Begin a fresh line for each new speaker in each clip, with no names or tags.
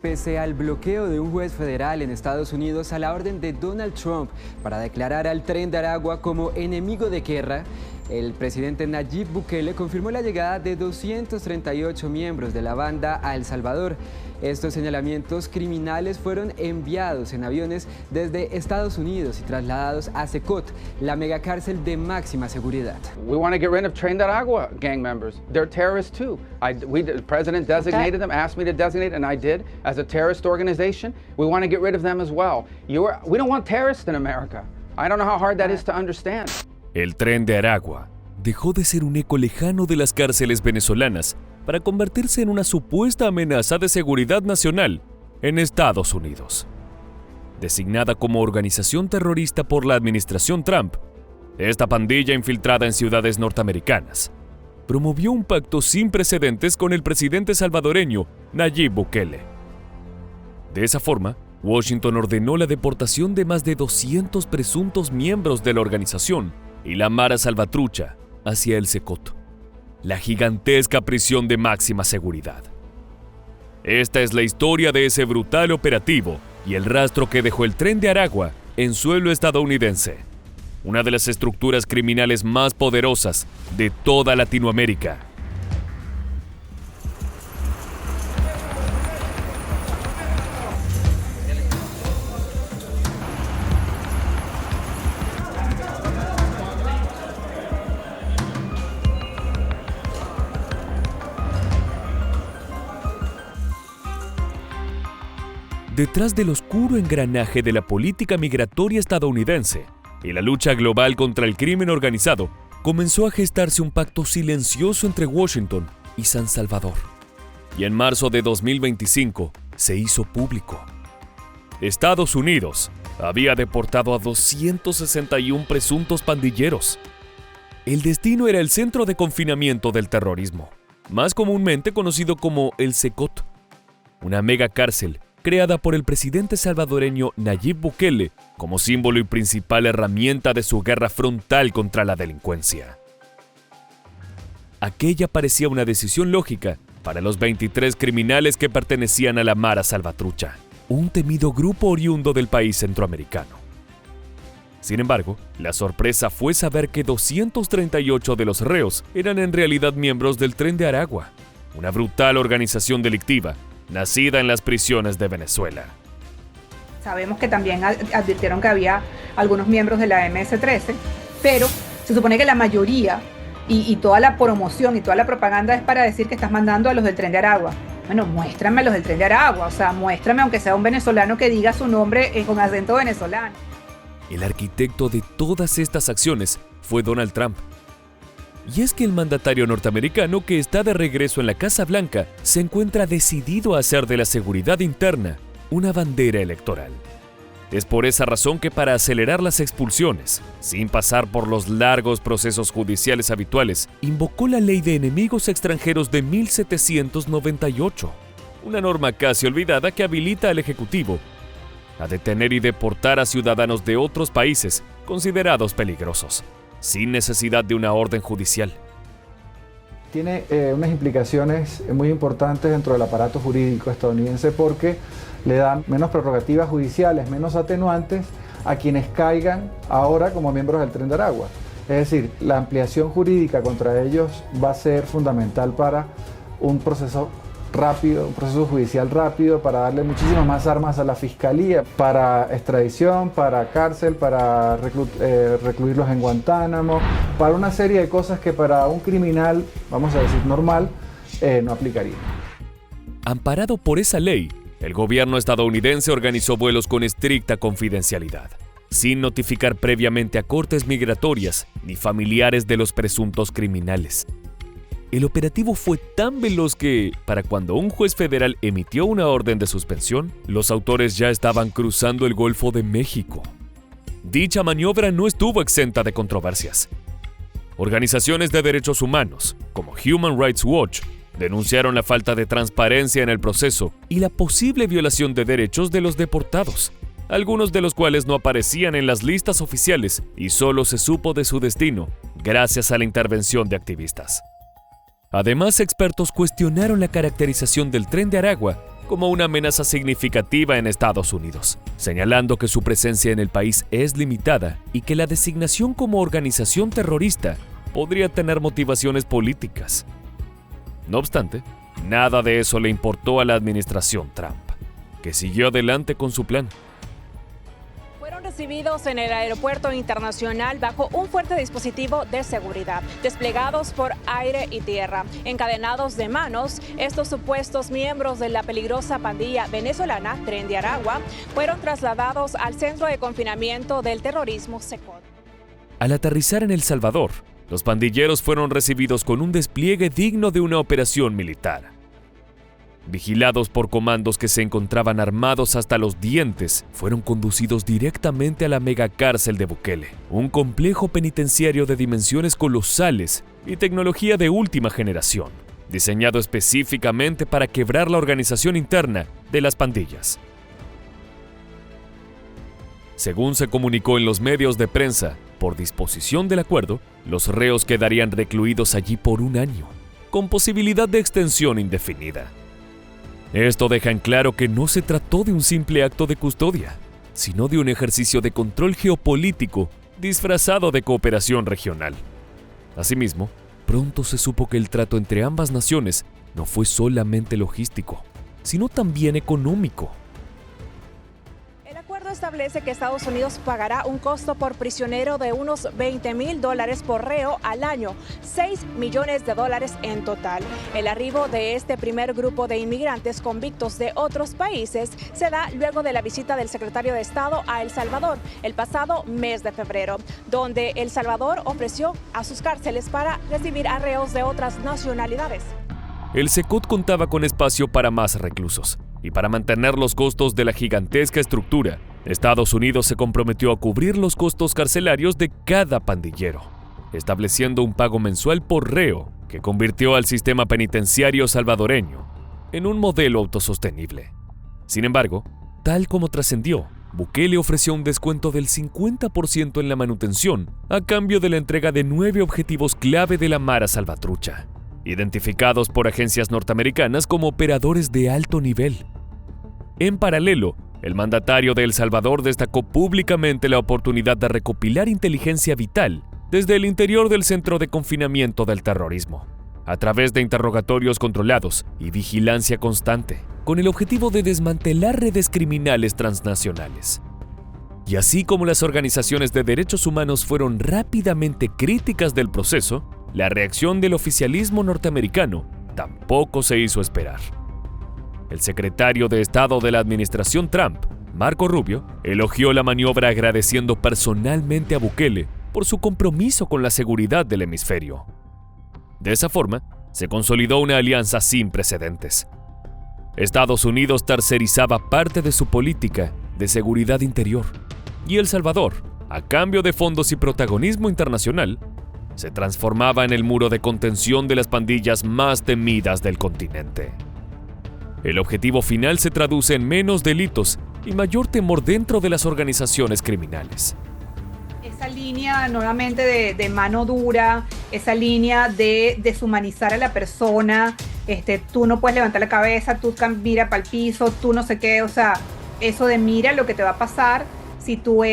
Pese al bloqueo de un juez federal en Estados Unidos a la orden de Donald Trump para declarar al Tren de Aragua como enemigo de guerra, el presidente Nayib Bukele confirmó la llegada de 238 miembros de la banda a El Salvador. Estos señalamientos criminales fueron enviados en aviones desde Estados Unidos y trasladados a Secot, la megacárcel de máxima seguridad.
We want to get rid of Tren de Aragua gang members. They're terrorists too. The president designated them, asked me to designate, and I did, as a terrorist organization. We want to get rid of them as well. We don't want terrorists in America. I don't know how hard that is to understand.
El Tren de Aragua dejó de ser un eco lejano de las cárceles venezolanas para convertirse en una supuesta amenaza de seguridad nacional en Estados Unidos. Designada como organización terrorista por la administración Trump, esta pandilla infiltrada en ciudades norteamericanas promovió un pacto sin precedentes con el presidente salvadoreño Nayib Bukele. De esa forma, Washington ordenó la deportación de más de 200 presuntos miembros de la organización y la Mara Salvatrucha hacia el Secot, la gigantesca prisión de máxima seguridad. Esta es la historia de ese brutal operativo y el rastro que dejó el Tren de Aragua en suelo estadounidense, una de las estructuras criminales más poderosas de toda Latinoamérica. Detrás del oscuro engranaje de la política migratoria estadounidense y la lucha global contra el crimen organizado, comenzó a gestarse un pacto silencioso entre Washington y San Salvador. Y en marzo de 2025 se hizo público. Estados Unidos había deportado a 261 presuntos pandilleros. El destino era el centro de confinamiento del terrorismo, más comúnmente conocido como el Secot, una mega cárcel creada por el presidente salvadoreño Nayib Bukele como símbolo y principal herramienta de su guerra frontal contra la delincuencia. Aquella parecía una decisión lógica para los 23 criminales que pertenecían a la Mara Salvatrucha, un temido grupo oriundo del país centroamericano. Sin embargo, la sorpresa fue saber que 238 de los reos eran en realidad miembros del Tren de Aragua, una brutal organización delictiva nacida en las prisiones de Venezuela.
Sabemos que también advirtieron que había algunos miembros de la MS-13, pero se supone que la mayoría y toda la promoción y toda la propaganda es para decir que estás mandando a los del Tren de Aragua. Bueno, muéstrame a los del Tren de Aragua, o sea, muéstrame aunque sea un venezolano que diga su nombre con acento venezolano.
El arquitecto de todas estas acciones fue Donald Trump. Y es que el mandatario norteamericano, que está de regreso en la Casa Blanca, se encuentra decidido a hacer de la seguridad interna una bandera electoral. Es por esa razón que, para acelerar las expulsiones, sin pasar por los largos procesos judiciales habituales, invocó la Ley de Enemigos Extranjeros de 1798, una norma casi olvidada que habilita al Ejecutivo a detener y deportar a ciudadanos de otros países considerados peligrosos, sin necesidad de una orden judicial.
Tiene unas implicaciones muy importantes dentro del aparato jurídico estadounidense porque le dan menos prerrogativas judiciales, menos atenuantes a quienes caigan ahora como miembros del Tren de Aragua. Es decir, la ampliación jurídica contra ellos va a ser fundamental para un proceso rápido, un proceso judicial rápido, para darle muchísimas más armas a la fiscalía, para extradición, para cárcel, para recluirlos en Guantánamo, para una serie de cosas que para un criminal, vamos a decir normal, no aplicaría.
Amparado por esa ley, el gobierno estadounidense organizó vuelos con estricta confidencialidad, sin notificar previamente a cortes migratorias ni familiares de los presuntos criminales. El operativo fue tan veloz que, para cuando un juez federal emitió una orden de suspensión, los autores ya estaban cruzando el Golfo de México. Dicha maniobra no estuvo exenta de controversias. Organizaciones de derechos humanos, como Human Rights Watch, denunciaron la falta de transparencia en el proceso y la posible violación de derechos de los deportados, algunos de los cuales no aparecían en las listas oficiales y solo se supo de su destino gracias a la intervención de activistas. Además, expertos cuestionaron la caracterización del Tren de Aragua como una amenaza significativa en Estados Unidos, señalando que su presencia en el país es limitada y que la designación como organización terrorista podría tener motivaciones políticas. No obstante, nada de eso le importó a la administración Trump, que siguió adelante con su plan.
Fueron recibidos en el aeropuerto internacional bajo un fuerte dispositivo de seguridad, desplegados por aire y tierra. Encadenados de manos, estos supuestos miembros de la peligrosa pandilla venezolana Tren de Aragua fueron trasladados al centro de confinamiento del terrorismo SECOT.
Al aterrizar en El Salvador, los pandilleros fueron recibidos con un despliegue digno de una operación militar. Vigilados por comandos que se encontraban armados hasta los dientes, fueron conducidos directamente a la megacárcel de Bukele, un complejo penitenciario de dimensiones colosales y tecnología de última generación, diseñado específicamente para quebrar la organización interna de las pandillas. Según se comunicó en los medios de prensa, por disposición del acuerdo, los reos quedarían recluidos allí por 1 año, con posibilidad de extensión indefinida. Esto deja en claro que no se trató de un simple acto de custodia, sino de un ejercicio de control geopolítico disfrazado de cooperación regional. Asimismo, pronto se supo que el trato entre ambas naciones no fue solamente logístico, sino también económico.
El acuerdo establece que Estados Unidos pagará un costo por prisionero de unos $20,000 por reo al año, $6 millones en total. El arribo de este primer grupo de inmigrantes convictos de otros países se da luego de la visita del secretario de Estado a El Salvador el pasado mes de febrero, donde El Salvador ofreció a sus cárceles para recibir a reos de otras nacionalidades.
El SECOT contaba con espacio para más reclusos, y para mantener los costos de la gigantesca estructura, Estados Unidos se comprometió a cubrir los costos carcelarios de cada pandillero, estableciendo un pago mensual por reo que convirtió al sistema penitenciario salvadoreño en un modelo autosostenible. Sin embargo, tal como trascendió, Bukele ofreció un descuento del 50% en la manutención a cambio de la entrega de 9 objetivos clave de la Mara Salvatrucha, identificados por agencias norteamericanas como operadores de alto nivel. En paralelo, el mandatario de El Salvador destacó públicamente la oportunidad de recopilar inteligencia vital desde el interior del centro de confinamiento del terrorismo, a través de interrogatorios controlados y vigilancia constante, con el objetivo de desmantelar redes criminales transnacionales. Y así como las organizaciones de derechos humanos fueron rápidamente críticas del proceso, la reacción del oficialismo norteamericano tampoco se hizo esperar. El secretario de Estado de la administración Trump, Marco Rubio, elogió la maniobra agradeciendo personalmente a Bukele por su compromiso con la seguridad del hemisferio. De esa forma, se consolidó una alianza sin precedentes. Estados Unidos tercerizaba parte de su política de seguridad interior, y El Salvador, a cambio de fondos y protagonismo internacional, se transformaba en el muro de contención de las pandillas más temidas del continente. El objetivo final se traduce en menos delitos y mayor temor dentro de las organizaciones criminales.
Esa línea nuevamente de mano dura, esa línea de deshumanizar a la persona, tú no puedes levantar la cabeza, tú mira para el piso, tú no sé qué, o sea, eso de mira lo que te va a pasar si tú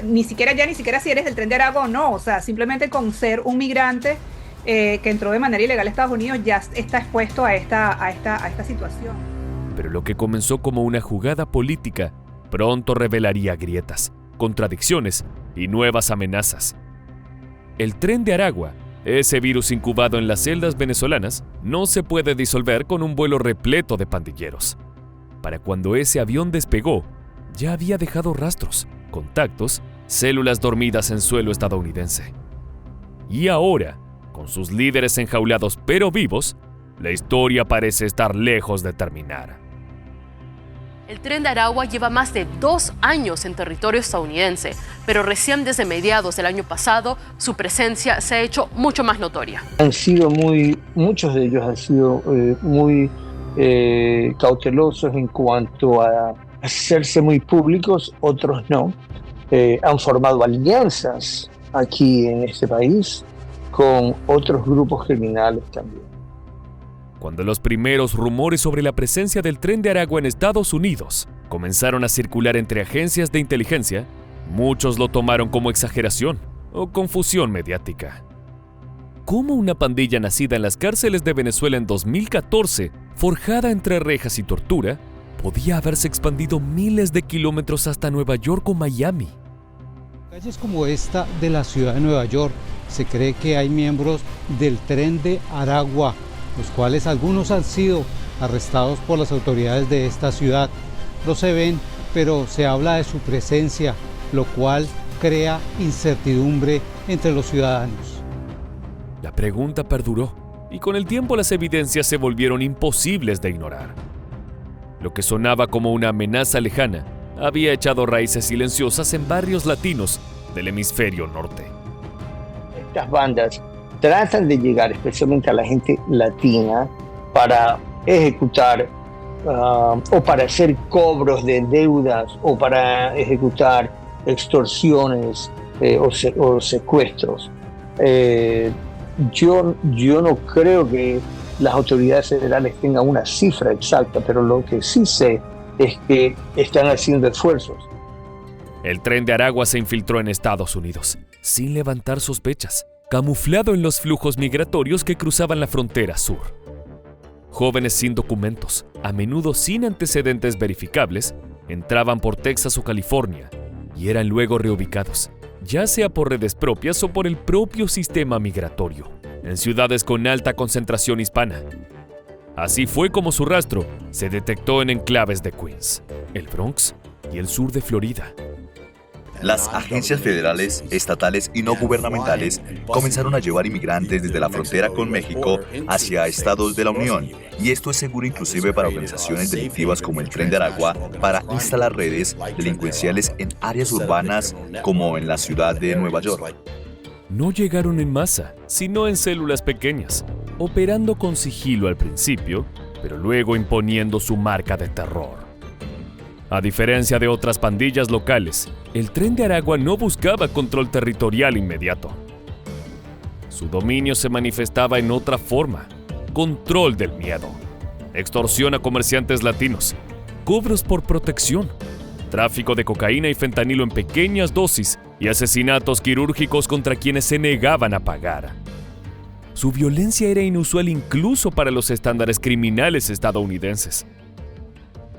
ni siquiera si eres del Tren de Aragua o no, o sea, simplemente con ser un migrante que entró de manera ilegal a Estados Unidos ya está expuesto a esta situación.
Pero lo que comenzó como una jugada política pronto revelaría grietas, contradicciones y nuevas amenazas. El Tren de Aragua, ese virus incubado en las celdas venezolanas, no se puede disolver con un vuelo repleto de pandilleros. Para cuando ese avión despegó, ya había dejado rastros, contactos, células dormidas en suelo estadounidense. Y ahora, con sus líderes enjaulados pero vivos, la historia parece estar lejos de terminar.
El Tren de Aragua lleva más de 2 años en territorio estadounidense, pero recién desde mediados del año pasado su presencia se ha hecho mucho más notoria.
Muchos de ellos han sido muy cautelosos en cuanto a hacerse muy públicos, otros no. Han formado alianzas aquí en este país con otros grupos criminales también.
cuando los primeros rumores sobre la presencia del Tren de Aragua en Estados Unidos comenzaron a circular entre agencias de inteligencia, muchos lo tomaron como exageración o confusión mediática. ¿Cómo una pandilla nacida en las cárceles de Venezuela en 2014, forjada entre rejas y tortura, podía haberse expandido miles de kilómetros hasta Nueva York o Miami?
Calles como esta de la ciudad de Nueva York, se cree que hay miembros del Tren de Aragua, los cuales algunos han sido arrestados por las autoridades de esta ciudad. No se ven, pero se habla de su presencia, lo cual crea incertidumbre entre los ciudadanos.
La pregunta perduró y con el tiempo las evidencias se volvieron imposibles de ignorar. Lo que sonaba como una amenaza lejana había echado raíces silenciosas en barrios latinos del hemisferio norte.
Estas bandas tratan de llegar especialmente a la gente latina para ejecutar o para hacer cobros de deudas o para ejecutar extorsiones o secuestros. Yo no creo que las autoridades federales tengan una cifra exacta, pero lo que sí sé es que están haciendo esfuerzos.
El Tren de Aragua se infiltró en Estados Unidos, sin levantar sospechas, camuflado en los flujos migratorios que cruzaban la frontera sur. Jóvenes sin documentos, a menudo sin antecedentes verificables, entraban por Texas o California y eran luego reubicados, ya sea por redes propias o por el propio sistema migratorio, en ciudades con alta concentración hispana. Así fue como su rastro se detectó en enclaves de Queens, el Bronx y el sur de Florida.
Las agencias federales, estatales y no gubernamentales comenzaron a llevar inmigrantes desde la frontera con México hacia estados de la Unión, y esto es seguro inclusive para organizaciones delictivas como el Tren de Aragua para instalar redes delincuenciales en áreas urbanas como en la ciudad de Nueva York.
No llegaron en masa, sino en células pequeñas, operando con sigilo al principio, pero luego imponiendo su marca de terror. A diferencia de otras pandillas locales, el Tren de Aragua no buscaba control territorial inmediato. Su dominio se manifestaba en otra forma: control del miedo, extorsión a comerciantes latinos, cobros por protección, tráfico de cocaína y fentanilo en pequeñas dosis y asesinatos quirúrgicos contra quienes se negaban a pagar. Su violencia era inusual incluso para los estándares criminales estadounidenses.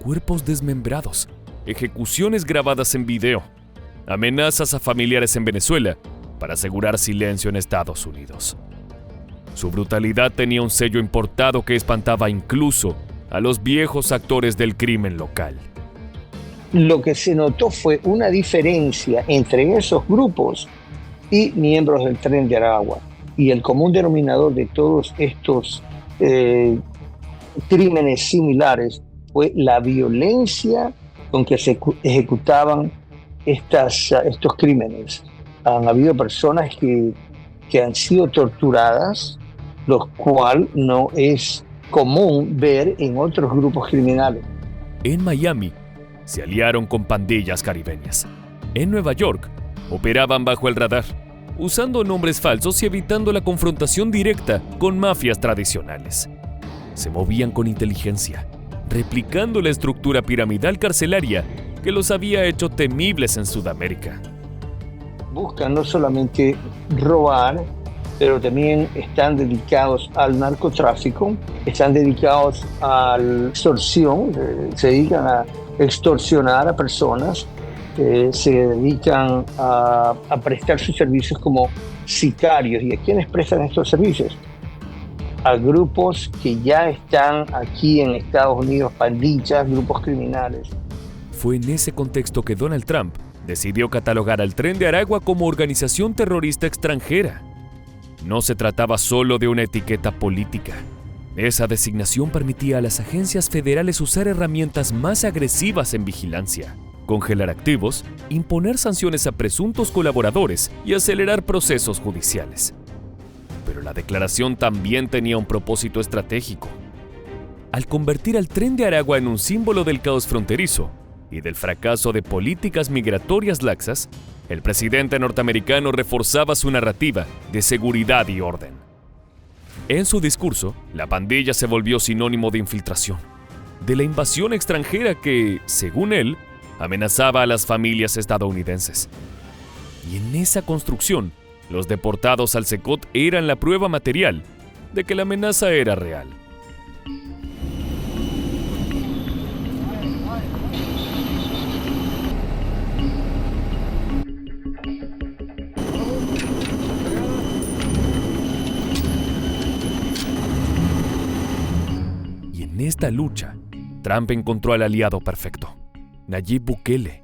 Cuerpos desmembrados, ejecuciones grabadas en video, amenazas a familiares en Venezuela para asegurar silencio en Estados Unidos. Su brutalidad tenía un sello importado que espantaba incluso a los viejos actores del crimen local.
Lo que se notó fue una diferencia entre esos grupos y miembros del Tren de Aragua. Y el común denominador de todos estos crímenes similares fue la violencia con que se ejecutaban estos crímenes. Han habido personas que han sido torturadas, lo cual no es común ver en otros grupos criminales.
En Miami, se aliaron con pandillas caribeñas. En Nueva York, operaban bajo el radar, usando nombres falsos y evitando la confrontación directa con mafias tradicionales. Se movían con inteligencia, replicando la estructura piramidal carcelaria que los había hecho temibles en Sudamérica.
Buscan no solamente robar, pero también están dedicados al narcotráfico, están dedicados a la extorsión, se dedican a extorsionar a personas, se dedican a prestar sus servicios como sicarios. ¿Y a quiénes prestan estos servicios? A grupos que ya están aquí en Estados Unidos, pandillas, grupos criminales.
Fue en ese contexto que Donald Trump decidió catalogar al Tren de Aragua como organización terrorista extranjera. No se trataba solo de una etiqueta política. Esa designación permitía a las agencias federales usar herramientas más agresivas en vigilancia, congelar activos, imponer sanciones a presuntos colaboradores y acelerar procesos judiciales. Pero la declaración también tenía un propósito estratégico. Al convertir al Tren de Aragua en un símbolo del caos fronterizo y del fracaso de políticas migratorias laxas, el presidente norteamericano reforzaba su narrativa de seguridad y orden. En su discurso, la pandilla se volvió sinónimo de infiltración, de la invasión extranjera que, según él, amenazaba a las familias estadounidenses. Y en esa construcción, los deportados al Secot eran la prueba material de que la amenaza era real. Y en esta lucha, Trump encontró al aliado perfecto, Nayib Bukele.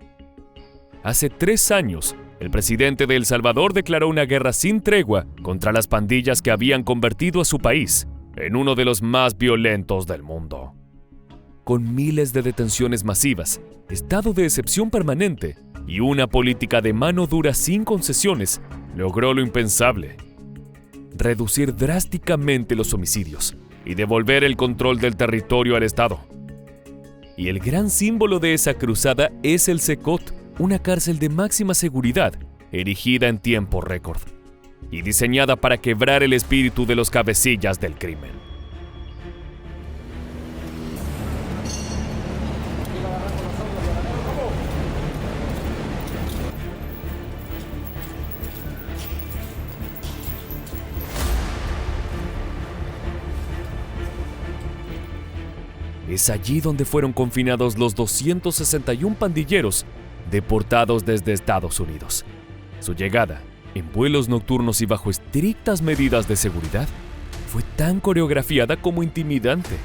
Hace 3 años, el presidente de El Salvador declaró una guerra sin tregua contra las pandillas que habían convertido a su país en uno de los más violentos del mundo. Con miles de detenciones masivas, estado de excepción permanente y una política de mano dura sin concesiones, logró lo impensable: reducir drásticamente los homicidios y devolver el control del territorio al Estado. Y el gran símbolo de esa cruzada es el Secot, una cárcel de máxima seguridad, erigida en tiempo récord y diseñada para quebrar el espíritu de los cabecillas del crimen. Es allí donde fueron confinados los 261 pandilleros deportados desde Estados Unidos. Su llegada, en vuelos nocturnos y bajo estrictas medidas de seguridad, fue tan coreografiada como intimidante.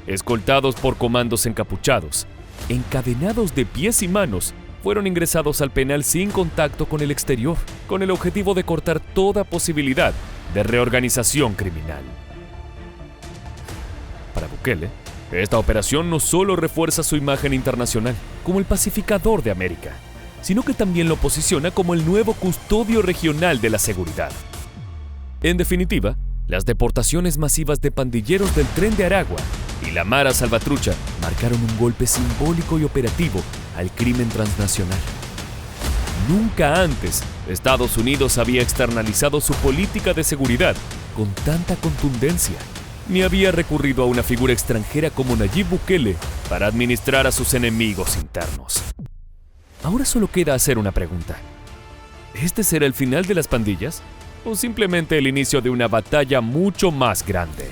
Escoltados por comandos encapuchados, encadenados de pies y manos, fueron ingresados al penal sin contacto con el exterior, con el objetivo de cortar toda posibilidad de reorganización criminal. Para Bukele, esta operación no solo refuerza su imagen internacional como el pacificador de América, sino que también lo posiciona como el nuevo custodio regional de la seguridad. En definitiva, las deportaciones masivas de pandilleros del Tren de Aragua y la Mara Salvatrucha marcaron un golpe simbólico y operativo al crimen transnacional. Nunca antes Estados Unidos había externalizado su política de seguridad con tanta contundencia, ni había recurrido a una figura extranjera como Nayib Bukele para administrar a sus enemigos internos. Ahora solo queda hacer una pregunta. ¿Este será el final de las pandillas? ¿O simplemente el inicio de una batalla mucho más grande?